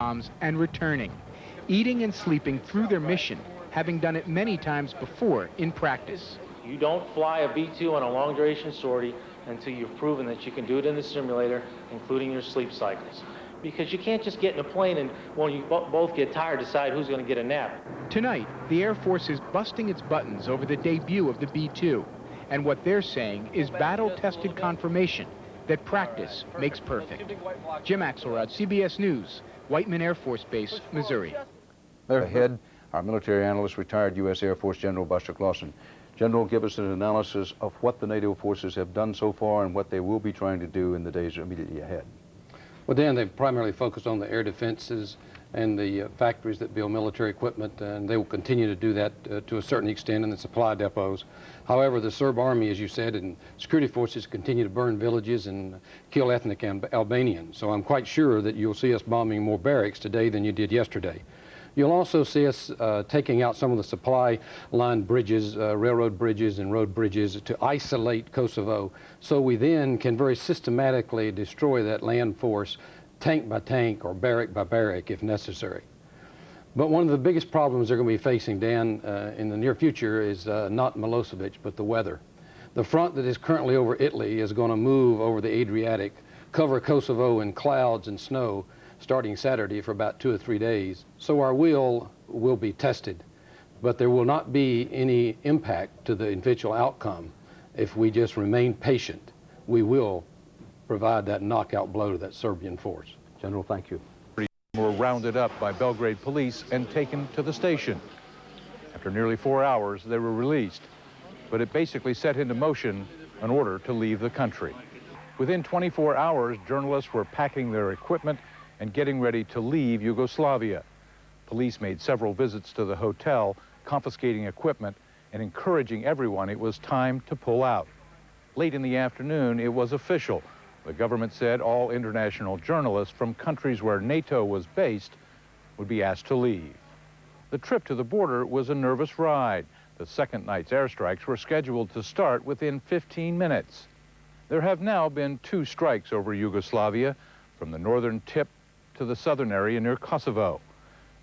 bombs and returning, eating and sleeping through their mission, having done it many times before in practice. You don't fly a B-2 on a long-duration sortie until you've proven that you can do it in the simulator, including your sleep cycles. Because you can't just get in a plane and, when you both get tired, decide who's going to get a nap. Tonight, the Air Force is busting its buttons over the debut of the B-2, and what they're saying is battle-tested confirmation that practice makes perfect. Jim Axelrod, CBS News, Whiteman Air Force Base, Missouri. Ahead, our military analyst, retired U.S. Air Force General Buster Clausen. General, give us an analysis of what the NATO forces have done so far and what they will be trying to do in the days immediately ahead. Well, Dan, they've primarily focused on the air defenses and the factories that build military equipment, and they will continue to do that to a certain extent in the supply depots. However, the Serb army, as you said, and security forces continue to burn villages and kill ethnic Albanians. So I'm quite sure that you'll see us bombing more barracks today than you did yesterday. You'll also see us taking out some of the supply line bridges, railroad bridges and road bridges to isolate Kosovo, so we then can very systematically destroy that land force tank by tank or barrack by barrack if necessary. But one of the biggest problems they're going to be facing, Dan, in the near future is not Milosevic, but the weather. The front that is currently over Italy is going to move over the Adriatic, cover Kosovo in clouds and snow, starting Saturday for about 2 or 3 days. So our will be tested, but there will not be any impact to the eventual outcome if we just remain patient. We will provide that knockout blow to that Serbian force. General, thank you. Were rounded up by Belgrade police and taken to the station. After nearly 4 hours, they were released, but it basically set into motion an order to leave the country. Within 24 hours, journalists were packing their equipment and getting ready to leave Yugoslavia. Police made several visits to the hotel, confiscating equipment and encouraging everyone it was time to pull out. Late in the afternoon, it was official. The government said all international journalists from countries where NATO was based would be asked to leave. The trip to the border was a nervous ride. The second night's airstrikes were scheduled to start within 15 minutes. There have now been 2 strikes over Yugoslavia, from the northern tip to the southern area near Kosovo,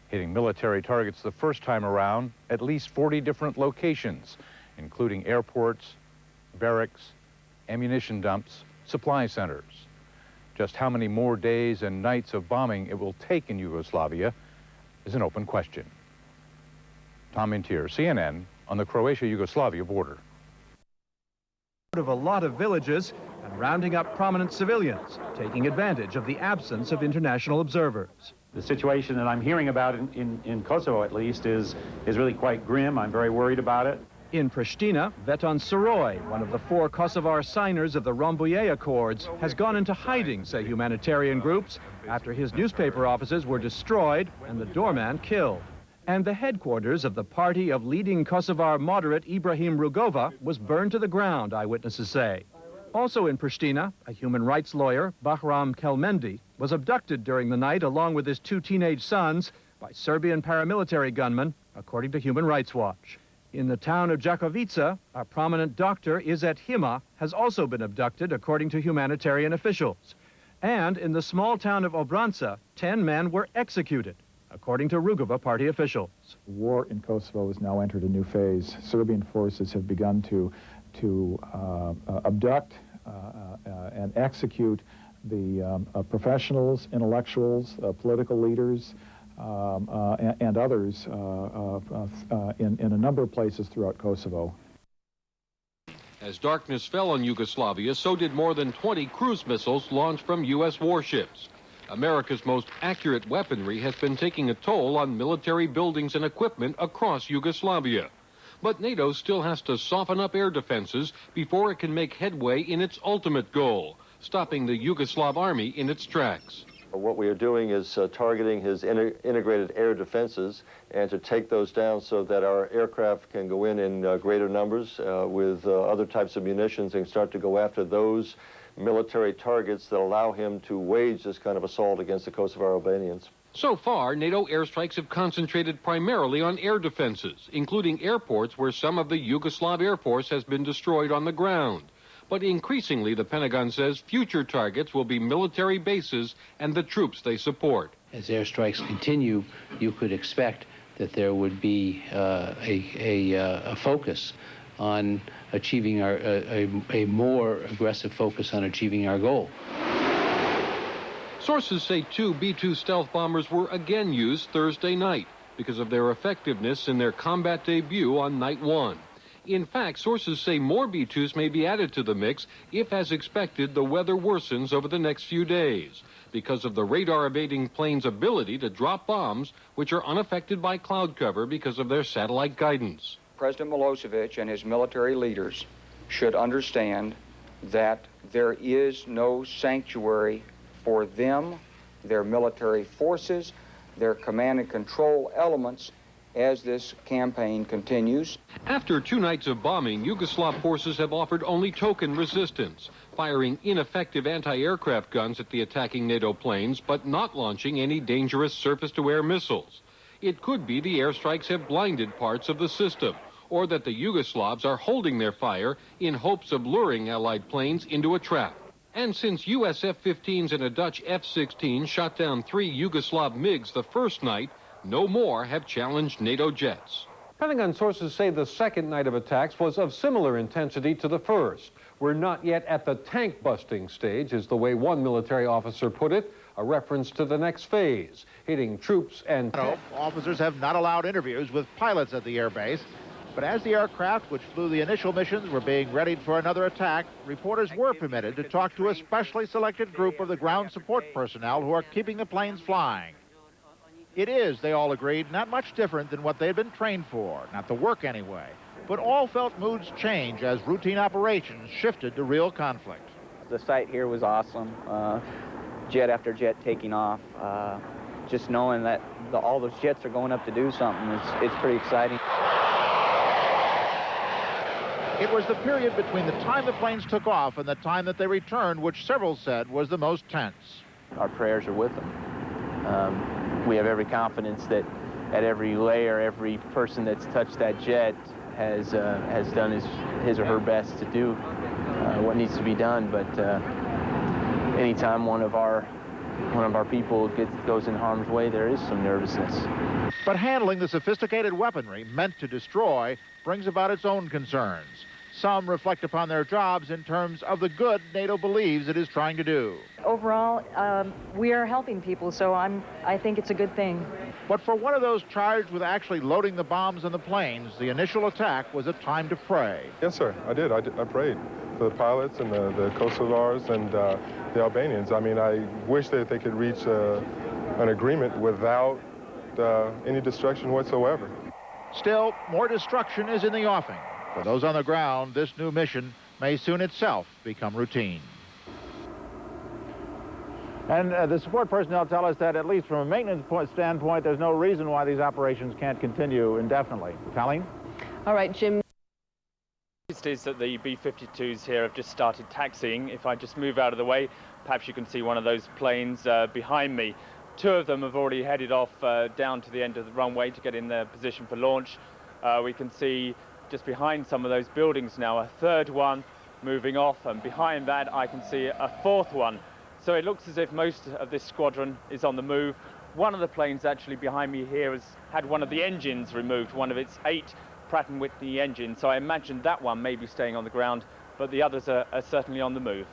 hitting military targets the first time around at least 40 different locations, including airports, barracks, ammunition dumps, supply centers. Just how many more days and nights of bombing it will take in Yugoslavia is an open question. Tom Intier, CNN, on the Croatia-Yugoslavia border. Of a lot of villages and rounding up prominent civilians, taking advantage of the absence of international observers. The situation that I'm hearing about in Kosovo, at least, is really quite grim. I'm very worried about it. In Pristina, Veton Soroy, one of the 4 Kosovar signers of the Rambouillet Accords, has gone into hiding, say humanitarian groups, after his newspaper offices were destroyed and the doorman killed. And the headquarters of the party of leading Kosovar moderate Ibrahim Rugova was burned to the ground, eyewitnesses say. Also in Pristina, a human rights lawyer, Bahram Kelmendi, was abducted during the night along with his 2 teenage sons by Serbian paramilitary gunmen, according to Human Rights Watch. In the town of Jakovica, a prominent doctor, Izzet Hima, has also been abducted, according to humanitarian officials. And in the small town of Obranca, 10 men were executed, according to Rugova party officials. War in Kosovo has now entered a new phase. Serbian forces have begun to abduct and execute the professionals, intellectuals, political leaders, and others in a number of places throughout Kosovo. As darkness fell on Yugoslavia, so did more than 20 cruise missiles launched from U.S. warships. America's most accurate weaponry has been taking a toll on military buildings and equipment across Yugoslavia. But NATO still has to soften up air defenses before it can make headway in its ultimate goal, stopping the Yugoslav army in its tracks. What we are doing is targeting his integrated air defenses and to take those down so that our aircraft can go in greater numbers with other types of munitions and start to go after those military targets that allow him to wage this kind of assault against the Kosovar Albanians. So far, NATO airstrikes have concentrated primarily on air defenses, including airports where some of the Yugoslav Air Force has been destroyed on the ground. But increasingly, the Pentagon says future targets will be military bases and the troops they support. as airstrikes continue, you could expect that there would be a focus on achieving a more aggressive focus on achieving our goal. Sources say 2 B-2 stealth bombers were again used Thursday night because of their effectiveness in their combat debut on night 1. In fact, sources say more B-2s may be added to the mix if, as expected, the weather worsens over the next few days because of the radar-evading plane's ability to drop bombs which are unaffected by cloud cover because of their satellite guidance. President Milosevic and his military leaders should understand that there is no sanctuary for them, their military forces, their command and control elements as this campaign continues. After 2 nights of bombing, Yugoslav forces have offered only token resistance, firing ineffective anti-aircraft guns at the attacking NATO planes, but not launching any dangerous surface-to-air missiles. It could be the airstrikes have blinded parts of the system, or that the Yugoslavs are holding their fire in hopes of luring Allied planes into a trap. And since US F-15s and a Dutch F-16 shot down 3 Yugoslav MiGs the first night, no more have challenged NATO jets. Pentagon sources say the second night of attacks was of similar intensity to the first. We're not yet at the tank-busting stage, is the way one military officer put it, a reference to the next phase, hitting troops and... Officers have not allowed interviews with pilots at the airbase. But as the aircraft which flew the initial missions were being readied for another attack, reporters were permitted to talk to a specially selected group of the ground support personnel who are keeping the planes flying. It is, they all agreed, not much different than what they'd been trained for, not the work anyway. But all felt moods change as routine operations shifted to real conflict. The sight here was awesome. Jet after jet taking off. Just knowing that all those jets are going up to do something, it's pretty exciting. It was the period between the time the planes took off and the time that they returned, which several said was the most tense. Our prayers are with them. We have every confidence that at every layer, every person that's touched that jet has done his or her best to do what needs to be done. But anytime one of our people goes in harm's way, there is some nervousness. But handling the sophisticated weaponry meant to destroy brings about its own concerns. Some reflect upon their jobs in terms of the good NATO believes it is trying to do. Overall, we are helping people, so I think it's a good thing. But for one of those charged with actually loading the bombs on the planes, the initial attack was a time to pray. Yes, sir, I did. I prayed for the pilots and the Kosovars and the Albanians. I mean, I wish that they could reach an agreement without any destruction whatsoever. Still, more destruction is in the offing. For those on the ground, this new mission may soon itself become routine. And the support personnel tell us that, at least from a maintenance standpoint, there's no reason why these operations can't continue indefinitely. Colleen? All right, Jim. It is that the B-52s here have just started taxiing. If I just move out of the way, perhaps you can see one of those planes behind me. 2 of them have already headed off down to the end of the runway to get in their position for launch. We can see just behind some of those buildings now a 3rd one moving off, and behind that I can see a 4th one. So it looks as if most of this squadron is on the move. One of the planes actually behind me here has had one of the engines removed, one of its 8 Pratt & Whitney engines. So I imagine that one may be staying on the ground, but the others are certainly on the move.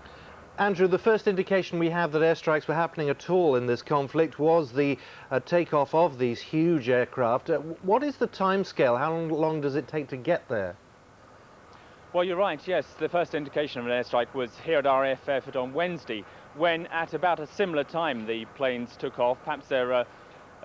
Andrew, the first indication we have that airstrikes were happening at all in this conflict was the takeoff of these huge aircraft. What is the timescale? How long does it take to get there? Well, you're right, yes. The first indication of an airstrike was here at our airfield on Wednesday, when at about a similar time the planes took off. Perhaps they're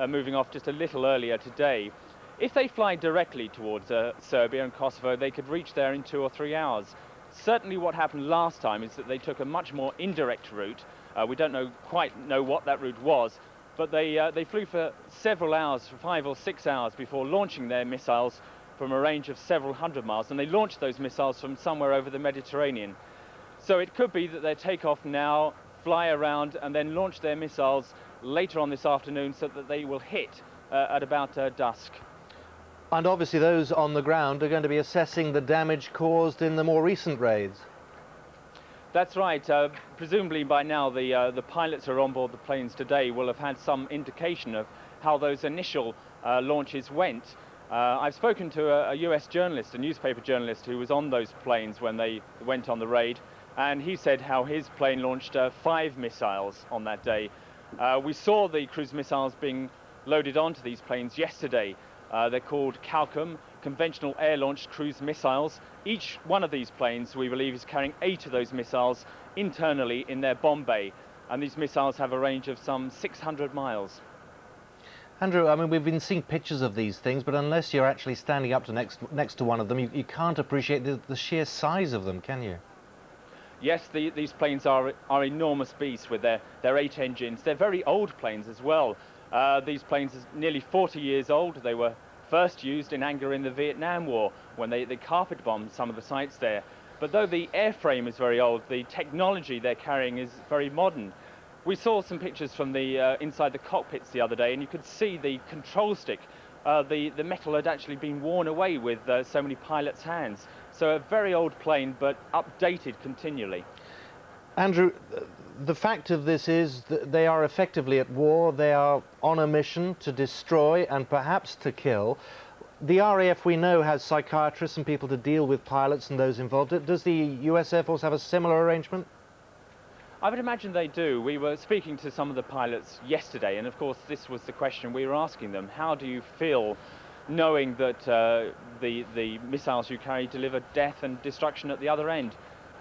moving off just a little earlier today. If they fly directly towards Serbia and Kosovo, they could reach there in 2 or 3 hours. Certainly what happened last time is that they took a much more indirect route. We don't quite know what that route was, but they flew for several hours, for 5 or 6 hours, before launching their missiles from a range of several hundred miles, and they launched those missiles from somewhere over the Mediterranean. So it could be that they take off now, fly around, and then launch their missiles later on this afternoon so that they will hit at about dusk. And obviously those on the ground are going to be assessing the damage caused in the more recent raids. That's right. Presumably by now the pilots who are on board the planes today will have had some indication of how those initial launches went. I've spoken to a US journalist, a newspaper journalist, who was on those planes when they went on the raid, and he said how his plane launched 5 missiles on that day. We saw the cruise missiles being loaded onto these planes yesterday. They're called CALCM, Conventional Air-Launched Cruise Missiles. Each one of these planes, we believe, is carrying 8 of those missiles internally in their bomb bay, and these missiles have a range of some 600 miles. Andrew, I mean, we've been seeing pictures of these things, but unless you're actually standing up to next to one of them, you can't appreciate the sheer size of them, can you? Yes, these planes are enormous beasts with their 8 engines. They're very old planes as well. These planes are nearly 40 years old. They were first used in anger in the Vietnam War when they carpet bombed some of the sites there. But though the airframe is very old, the technology they're carrying is very modern. We saw some pictures from the inside the cockpits the other day, and you could see the control stick. The metal had actually been worn away with so many pilots' hands. So a very old plane, but updated continually. Andrew, the fact of this is that they are effectively at war. They are on a mission to destroy and perhaps to kill. The RAF, we know, has psychiatrists and people to deal with pilots and those involved. Does the US Air Force have a similar arrangement? I would imagine they do. We were speaking to some of the pilots yesterday, and of course this was the question we were asking them. How do you feel knowing that the missiles you carry deliver death and destruction at the other end?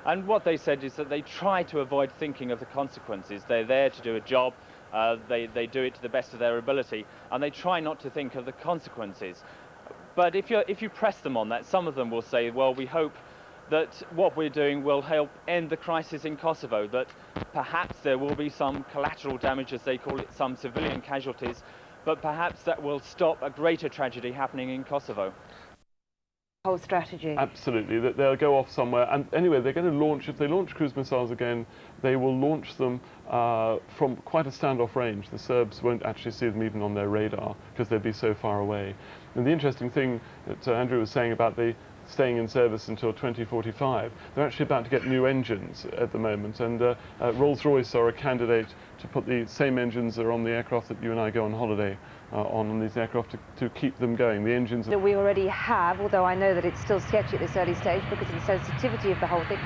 And what they said is that they try to avoid thinking of the consequences. They're there to do a job, they do it to the best of their ability, and they try not to think of the consequences. But if you press them on that, some of them will say, well, we hope that what we're doing will help end the crisis in Kosovo, that perhaps there will be some collateral damage, as they call it, some civilian casualties, but perhaps that will stop a greater tragedy happening in Kosovo. Whole strategy. Absolutely, that they'll go off somewhere, and anyway, they're going to launch, if they launch cruise missiles again, they will launch them from quite a standoff range. The Serbs won't actually see them even on their radar because they'll be so far away. And the interesting thing that Andrew was saying about the staying in service until 2045, they're actually about to get new engines at the moment, and Rolls-Royce are a candidate to put the same engines that are on the aircraft that you and I go on holiday on these aircraft to keep them going. The engines that we already have, although I know that it's still sketchy at this early stage because of the sensitivity of the whole thing.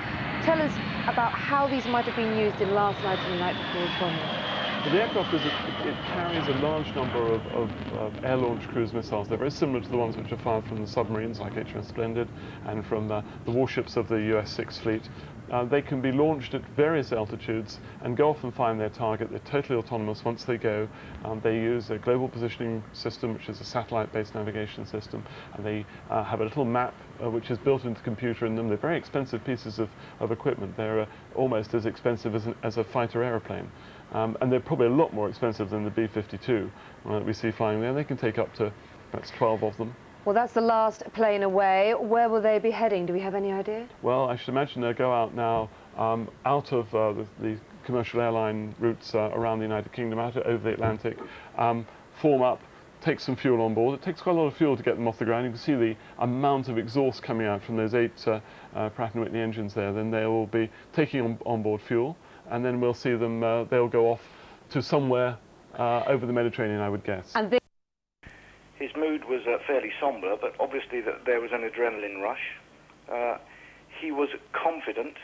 Tell us about how these might have been used in last night and the night before's bombing. The aircraft it carries a large number of air-launched cruise missiles. They're very similar to the ones which are fired from the submarines like HMS Splendid and from the warships of the US 6th Fleet. They can be launched at various altitudes and go off and find their target. They're totally autonomous once they go. They use a global positioning system, which is a satellite-based navigation system, and they have a little map which is built into the computer in them. They're very expensive pieces of equipment. They're almost as expensive as a fighter aeroplane. And they're probably a lot more expensive than the B-52 that we see flying there. They can take up to perhaps 12 of them. Well, that's the last plane away. Where will they be heading? Do we have any idea? Well, I should imagine they'll go out now out of the commercial airline routes around the United Kingdom, out over the Atlantic, form up, take some fuel on board. It takes quite a lot of fuel to get them off the ground. You can see the amount of exhaust coming out from those 8 Pratt & Whitney engines there. Then they will be taking on board fuel, and then we'll see them, they'll go off to somewhere over the Mediterranean, I would guess. And his mood was fairly sombre, but obviously that there was an adrenaline rush. He was confident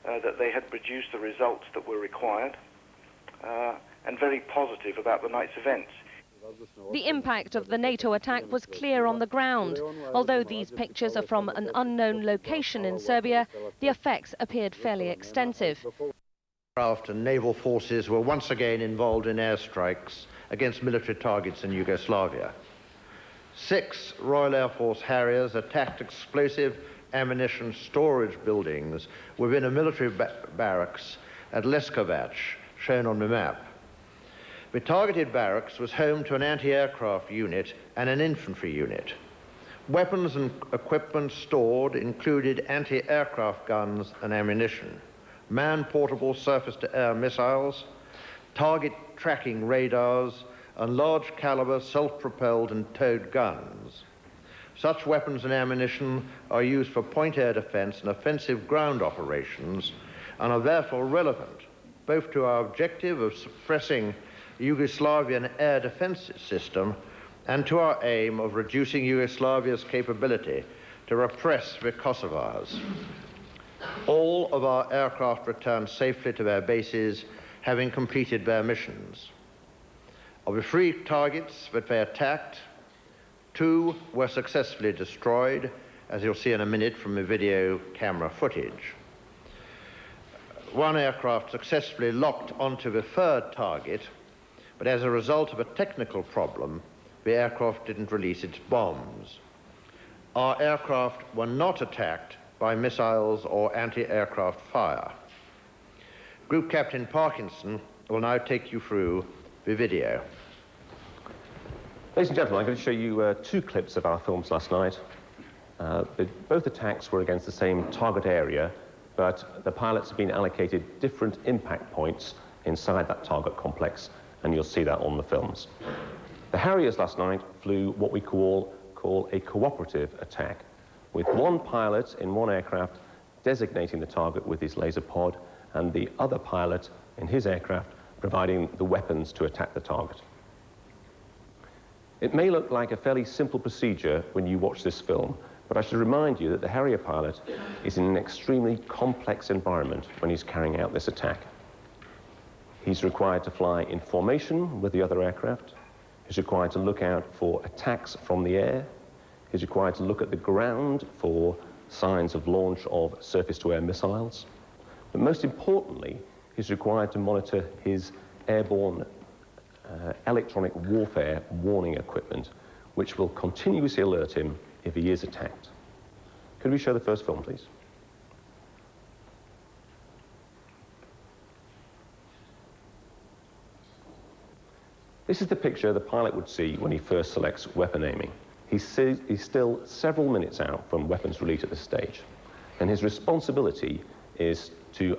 that they had produced the results that were required, and very positive about the night's events. The impact of the NATO attack was clear on the ground. Although these pictures are from an unknown location in Serbia, the effects appeared fairly extensive. Aircraft and naval forces were once again involved in airstrikes against military targets in Yugoslavia. 6 Royal Air Force Harriers attacked explosive ammunition storage buildings within a military barracks at Leskovac, shown on the map. The targeted barracks was home to an anti-aircraft unit and an infantry unit. Weapons and equipment stored included anti-aircraft guns and ammunition, man-portable surface-to-air missiles, target tracking radars, and large-caliber self-propelled and towed guns. Such weapons and ammunition are used for point air defense and offensive ground operations and are therefore relevant both to our objective of suppressing the Yugoslavian air defense system and to our aim of reducing Yugoslavia's capability to repress the Kosovars. All of our aircraft returned safely to their bases, having completed their missions. Of the 3 targets that they attacked, 2 were successfully destroyed, as you'll see in a minute from the video camera footage. 1 aircraft successfully locked onto the 3rd target, but as a result of a technical problem, the aircraft didn't release its bombs. Our aircraft were not attacked by missiles or anti-aircraft fire. Group Captain Parkinson will now take you through the video. Ladies and gentlemen, I'm going to show you 2 clips of our films last night. Both attacks were against the same target area, but the pilots have been allocated different impact points inside that target complex, and you'll see that on the films. The Harriers last night flew what we call a cooperative attack, with 1 pilot in 1 aircraft designating the target with his laser pod, and the other pilot in his aircraft providing the weapons to attack the target. It may look like a fairly simple procedure when you watch this film, but I should remind you that the Harrier pilot is in an extremely complex environment when he's carrying out this attack. He's required to fly in formation with the other aircraft. He's required to look out for attacks from the air. He's required to look at the ground for signs of launch of surface-to-air missiles. But most importantly, he's required to monitor his airborne electronic warfare warning equipment, which will continuously alert him if he is attacked. Could we show the first film, please? This is the picture the pilot would see when he first selects weapon aiming. He's still several minutes out from weapons release at this stage, and his responsibility is to